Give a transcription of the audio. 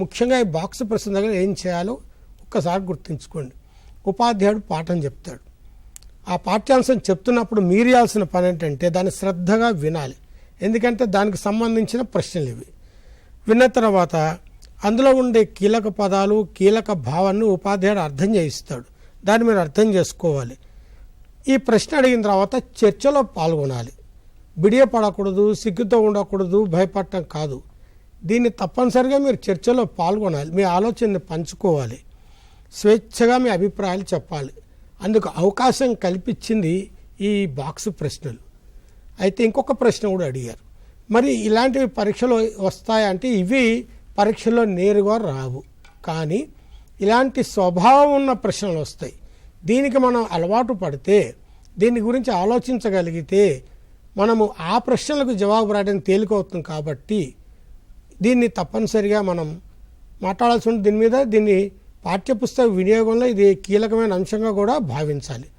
ముఖ్యంగా ఈ బాక్స్ ప్రశ్న దగ్గర ఏం చేయాలో ఒక్కసారి గుర్తుంచుకోండి. ఉపాధ్యాయుడు పాఠం చెప్తాడు. ఆ పాఠ్యాంశం చెప్తున్నప్పుడు మీరు చేయాల్సిన పని ఏంటంటే దాన్ని శ్రద్ధగా వినాలి. ఎందుకంటే దానికి సంబంధించిన ప్రశ్నలు ఇవి. విన్న తర్వాత అందులో ఉండే కీలక పదాలు, కీలక భావాన్ని ఉపాధ్యాయుడు అర్థం చేయిస్తాడు. దాన్ని మీరు అర్థం చేసుకోవాలి. ఈ ప్రశ్న అడిగిన తర్వాత చర్చలో పాల్గొనాలి. బిడియపడకూడదు, సిగ్గుతో ఉండకూడదు, భయపడటం కాదు. దీన్ని తప్పనిసరిగా మీరు చర్చలో పాల్గొనాలి. మీ ఆలోచనని పంచుకోవాలి. స్వేచ్ఛగా మీ అభిప్రాయాలు చెప్పాలి. అందుకు అవకాశం కల్పించింది ఈ బాక్స్ ప్రశ్నలు. అయితే ఇంకొక ప్రశ్న కూడా అడిగారు. మరి ఇలాంటివి పరీక్షలో వస్తాయంటే ఇవి పరీక్షలో నేరుగా రావు, కానీ ఇలాంటి స్వభావం ఉన్న ప్రశ్నలు వస్తాయి. దీనికి మనం అలవాటు పడితే, దీని గురించి ఆలోచించగలిగితే మనము ఆ ప్రశ్నలకు జవాబు రాయడం తేలికవుతుంది. కాబట్టి దీన్ని తప్పనిసరిగా మనం మాట్లాడాల్సి ఉంటుంది. దీని పాఠ్యపుస్తక వినియోగంలో ఇది కీలకమైన అంశంగా కూడా భావించాలి.